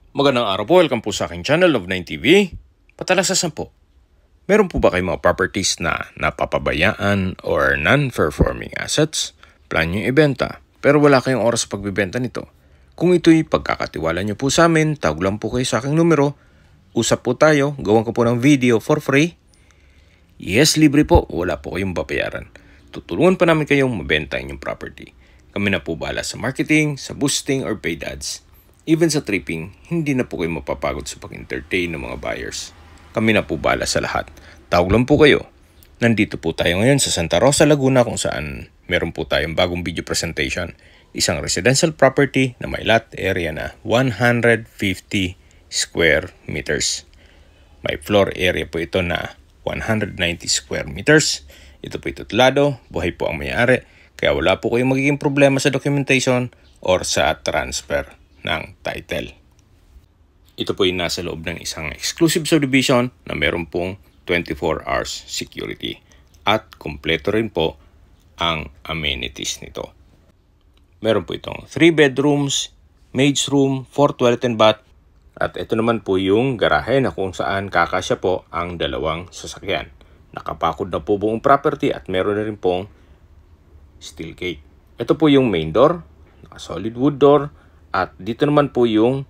Magandang araw po, welcome po sa aking channel of 9TV. Patalasasan po, meron po ba kayong mga properties na napapabayaan or non-performing assets? Plan nyo ibenta, pero wala kayong oras sa pagbibenta nito. Kung ito'y pagkakatiwala nyo po sa amin, tawag lang po kayo sa aking numero. Usap po tayo, gawan ko po ng video for free. Yes, libre po, wala po kayong babayaran. Tutulungan pa namin kayong mabenta inyong property. Kami na po bahala sa marketing, sa boosting or paid ads. Even sa tripping, hindi na po kayo mapapagod sa pag-entertain ng mga buyers. Kami na po bahala sa lahat. Tawag lang po kayo. Nandito po tayo ngayon sa Santa Rosa, Laguna kung saan meron po tayong bagong video presentation. Isang residential property na may lot area na 150 square meters. May floor area po ito na 190 square meters. Ito po itutlado, buhay po ang may-ari. Kaya wala po kayong magiging problema sa documentation or sa transfer ng title. Ito po ay nasa loob ng isang exclusive subdivision na meron pong 24 hours security at kumpleto rin po ang amenities nito. Meron po itong 3 bedrooms, maid's room, 4 toilet and bath at ito naman po yung garahe na kung saan kakasya po ang dalawang sasakyan. Nakapakod na po buong property at meron na rin pong steel gate. Ito po yung main door, solid wood door. At dito naman po yung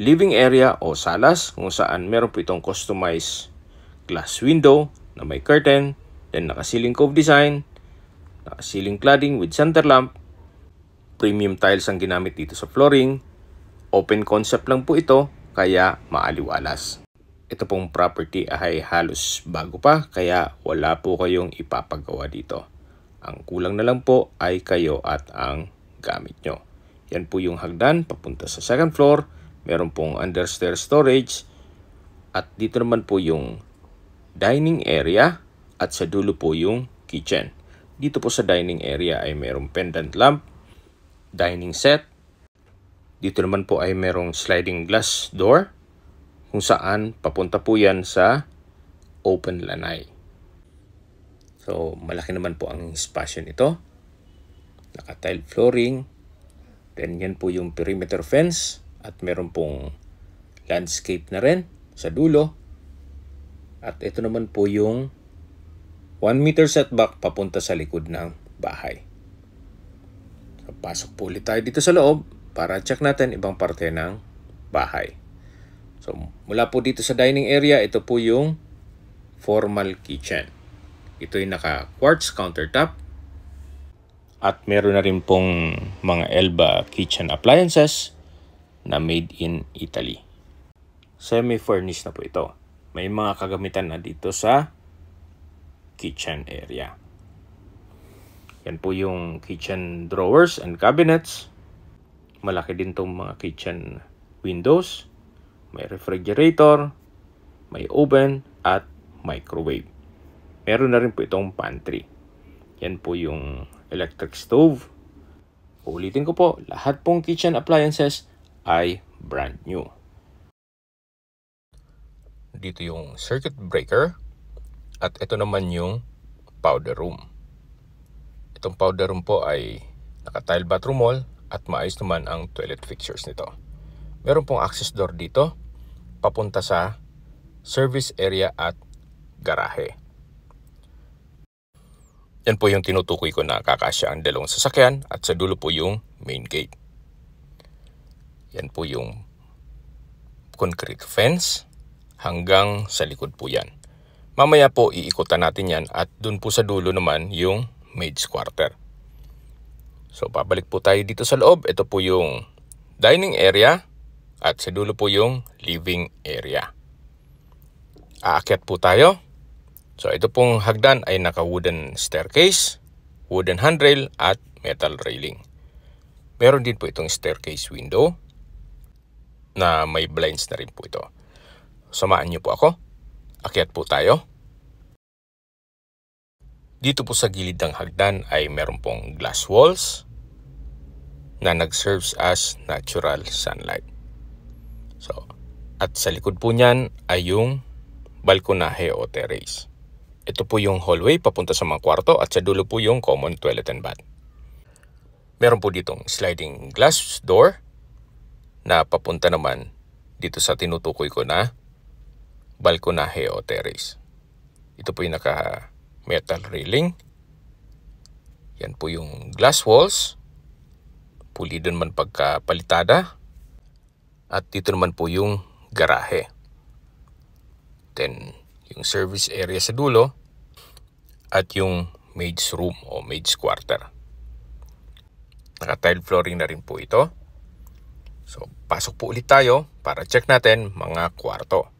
living area o salas kung saan meron po itong customized glass window na may curtain, then naka-ceiling cove design, naka-ceiling cladding with center lamp, premium tiles ang ginamit dito sa flooring, open concept lang po ito kaya maaliwalas. Ito pong property ay halos bago pa kaya wala po kayong ipapagawa dito. Ang kulang na lang po ay kayo at ang gamit nyo. Yan po yung hagdan papunta sa second floor. Meron pong understairs storage. At dito naman po yung dining area. At sa dulo po yung kitchen. Dito po sa dining area ay merong pendant lamp, dining set. Dito naman po ay merong sliding glass door. Kung saan papunta po yan sa open lanai. So malaki naman po ang espasyo nito. Naka-tile flooring. Then yan po yung perimeter fence at meron pong landscape na rin sa dulo. At ito naman po yung 1 meter setback papunta sa likod ng bahay. So, pasok po ulit tayo dito sa loob para check natin ibang parte ng bahay. So mula po dito sa dining area, ito po yung formal kitchen. Ito yung naka quartz countertop. At meron na rin pong mga Elba kitchen appliances na made in Italy. Semi-furnished na po ito. May mga kagamitan na dito sa kitchen area. Yan po yung kitchen drawers and cabinets. Malaki din itong mga kitchen windows. May refrigerator, may oven at microwave. Meron na rin po itong pantry. Yan po yung electric stove. Ulitin ko po, lahat pong kitchen appliances ay brand new. Dito yung circuit breaker at ito naman yung powder room. Itong powder room po ay naka-tile bathroom wall at maayos naman ang toilet fixtures nito. Meron pong access door dito papunta sa service area at garahe. Yan po yung tinutukoy ko na kakasya ang dalawang sasakyan at sa dulo po yung main gate. Yan po yung concrete fence hanggang sa likod po yan. Mamaya po iikutan natin yan at dun po sa dulo naman yung maid's quarter. So babalik po tayo dito sa loob. Ito po yung dining area at sa dulo po yung living area. Aakyat po tayo. So ito pong hagdan ay naka-wooden staircase, wooden handrail at metal railing. Meron din po itong staircase window na may blinds na rin po ito. Samahan niyo po ako. Akyat po tayo. Dito po sa gilid ng hagdan ay meron pong glass walls na nag-serves as natural sunlight. So, at sa likod po niyan ay yung balkonahe o terrace. Ito po yung hallway papunta sa mga kwarto at sa dulo po yung common toilet and bath. Meron po ditong sliding glass door na papunta naman dito sa tinutukoy ko na balkonahe o terrace. Ito po yung naka-metal railing. Yan po yung glass walls. Pulido naman pagkapalitada. At dito naman po yung garahe. Then, yung service area sa dulo. At yung maid's room o maid's quarter. Naka-tile flooring na rin po ito. So, pasok po ulit tayo para check natin mga kwarto.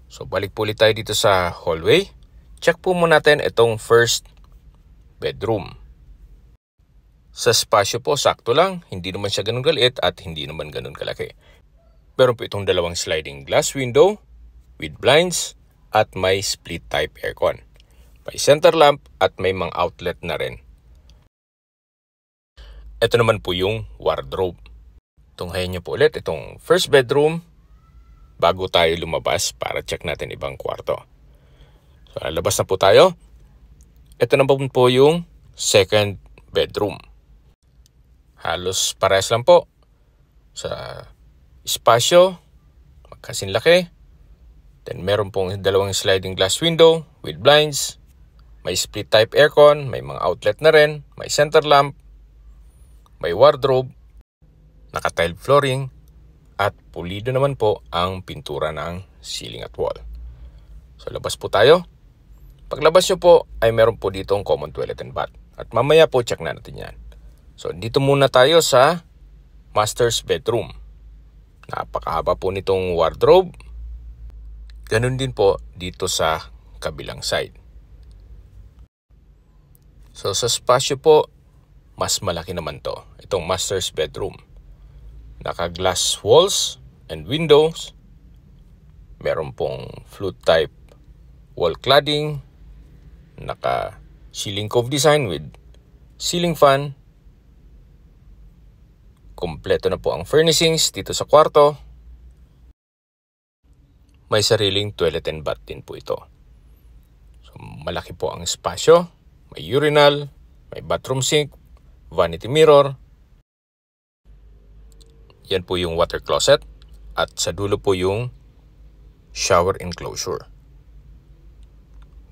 So, balik po ulit tayo dito sa hallway. Check po muna natin itong first bedroom. Sa spasyo po, sakto lang. Hindi naman siya ganun kaliit at hindi naman ganun kalaki. Meron po itong dalawang sliding glass window with blinds at may split type aircon. May center lamp at may mga outlet na rin. Ito naman po yung wardrobe. Tunghayin niyo po ulit itong first bedroom bago tayo lumabas para check natin ibang kwarto. So, lalabas na po tayo. Ito naman po yung second bedroom. Halos parehas lang po sa espasyo, magkasing laki. Then meron pong dalawang sliding glass window with blinds. May split type aircon, may mga outlet na rin, may center lamp, may wardrobe, naka-tile flooring, at pulido naman po ang pintura ng ceiling at wall. So labas po tayo. Paglabas nyo po ay meron po dito ang common toilet and bath. At mamaya po check na natin yan. So dito muna tayo sa master's bedroom. Napakahaba po nitong wardrobe. Ganun din po dito sa kabilang side. So sa spasyo po, mas malaki naman to. Itong master's bedroom. Naka-glass walls and windows. Meron pong flute type wall cladding. Naka-ceiling cove design with ceiling fan. Kompleto na po ang furnishings dito sa kwarto. May sariling toilet and bath din po ito. So, malaki po ang espasyo. May urinal, may bathroom sink, vanity mirror. Yan po yung water closet. At sa dulo po yung shower enclosure.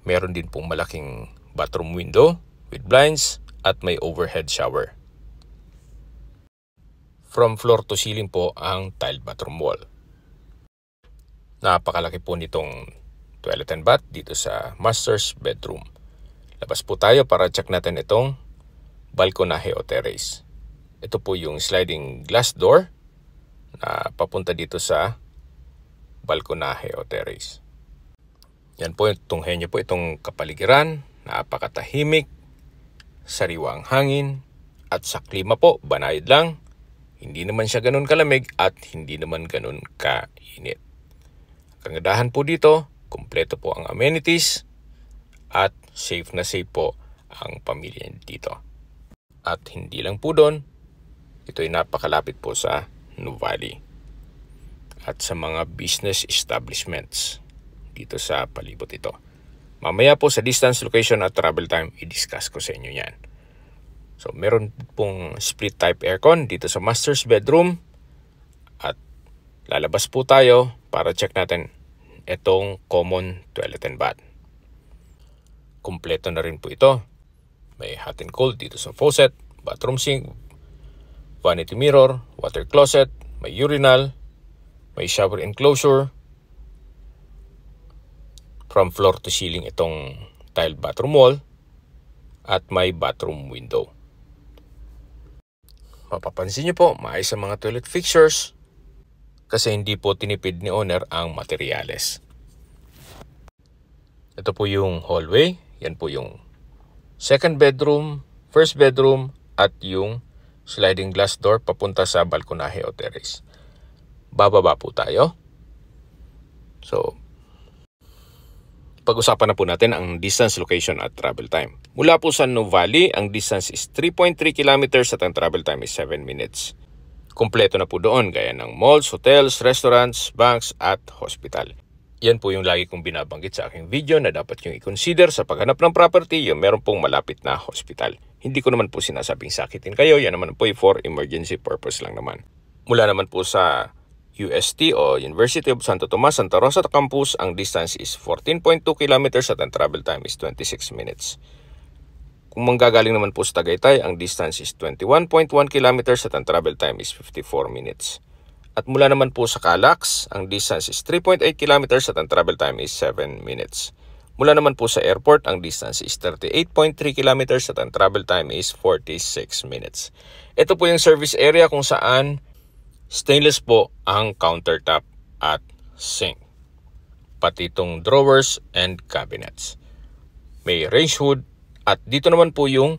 Meron din pong malaking bathroom window with blinds at may overhead shower. From floor to ceiling po ang tiled bathroom wall. Napakalaki po nitong toilet and bath dito sa master's bedroom. Labas po tayo para check natin itong balkonahe o terrace. Ito po yung sliding glass door na papunta dito sa balkonahe o terrace. Yan po, tunghayin niyo po itong kapaligiran. Napakatahimik, sariwa ang hangin, at sa klima po, banayad lang. Hindi naman siya ganun kalamig at hindi naman ganun kainit. Kagandahan po dito, kumpleto po ang amenities at safe na safe po ang pamilya dito. At hindi lang po doon, ito ay napakalapit po sa Nuvali at sa mga business establishments dito sa palibot ito. Mamaya po sa distance, location at travel time, i-discuss ko sa inyo yan. So, meron pong split type aircon dito sa master's bedroom. At lalabas po tayo para check natin itong common toilet and bath. Kompleto na rin po ito. May hot and cold dito sa faucet, bathroom sink, vanity mirror, water closet, may urinal, may shower enclosure. From floor to ceiling itong tiled bathroom wall at may bathroom window. Mapapansin niyo po, maayos ang mga toilet fixtures kasi hindi po tinipid ni owner ang materyales. Ito po yung hallway. Yan po yung second bedroom, first bedroom at yung sliding glass door papunta sa balkonahe o terrace. Bababa po tayo. So, pag-usapan na po natin ang distance, location at travel time. Mula po sa Nuvali, ang distance is 3.3 kilometers at ang travel time is 7 minutes. Kompleto na po doon gaya ng malls, hotels, restaurants, banks at hospital. Yan po yung lagi kong binabanggit sa aking video na dapat yung i-consider sa paghanap ng property yung meron pong malapit na hospital. Hindi ko naman po sinasabing sakitin kayo, yan naman po for emergency purpose lang naman. Mula naman po sa UST o University of Santo Tomas, Santa Rosa Campus, ang distance is 14.2 kilometers at ang travel time is 26 minutes. Kung manggagaling naman po sa Tagaytay, ang distance is 21.1 kilometers at ang travel time is 54 minutes. At mula naman po sa Calax, ang distance is 3.8 kilometers at ang travel time is 7 minutes. Mula naman po sa airport, ang distance is 38.3 kilometers at ang travel time is 46 minutes. Ito po yung service area kung saan stainless po ang countertop at sink. Pati itong drawers and cabinets. May range hood at dito naman po yung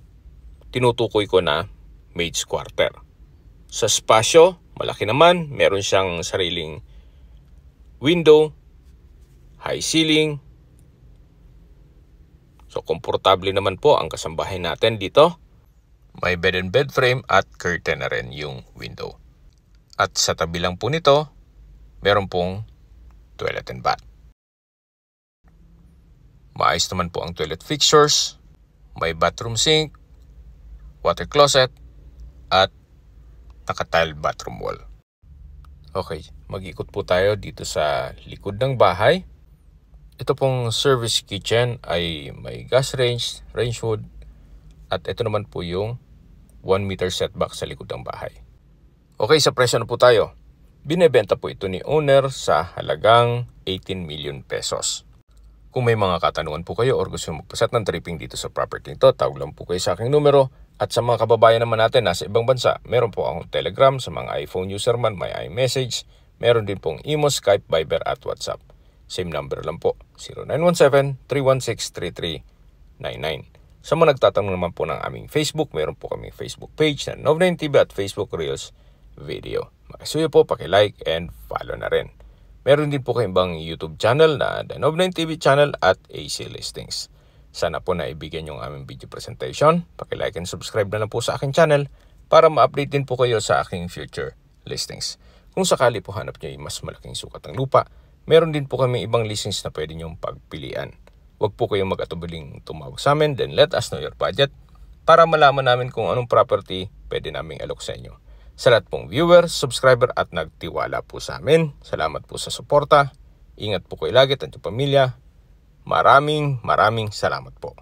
tinutukoy ko na maid's quarter. Sa spasyo, malaki naman. Meron siyang sariling window, high ceiling. So, komportable naman po ang kasambahay natin dito. May bed and bed frame at curtain na rin yung window. At sa tabi lang po nito, meron pong toilet and bath. Maayos naman po ang toilet fixtures. May bathroom sink, water closet, at naka-tile bathroom wall. Okay, mag-ikot po tayo dito sa likod ng bahay. Ito pong service kitchen ay may gas range, range hood, at ito naman po yung 1 meter setback sa likod ng bahay. Okay, sa presyo na po tayo. Binebenta po ito ni owner sa halagang 18 million pesos. Kung may mga katanungan po kayo or gusto magpaset ng tripping dito sa property nito, tawag lang po kayo sa aking numero. At sa mga kababayan naman natin nasa ibang bansa, meron po akong Telegram. Sa mga iPhone user man, may iMessage. Meron din pong Imo, Skype, Viber at WhatsApp. Same number lang po, 0917-316-3399. Sa mga nagtatanong naman po ng aming Facebook, meron po kaming Facebook page na Nov9TV at Facebook Reels Video. Makisuyo po, paki-like and follow na rin. Meron din po kayong ibang YouTube channel na The Nov9TV channel at AC Listings. Sana po naibigyan yung aming video presentation. Paki-like and subscribe na lang po sa aking channel para ma-update din po kayo sa aking future listings. Kung sakali po hanap nyo yung mas malaking sukat ng lupa, meron din po kami ibang listings na pwede nyong pagpilian. Huwag po kayong mag-atubiling tumawag sa amin, then let us know your budget para malaman namin kung anong property pwede naming alok sa inyo. Sa lahat pong viewer, subscriber at nagtiwala po sa amin, salamat po sa suporta. Ingat po kayo lagi at inyong pamilya. Maraming salamat po.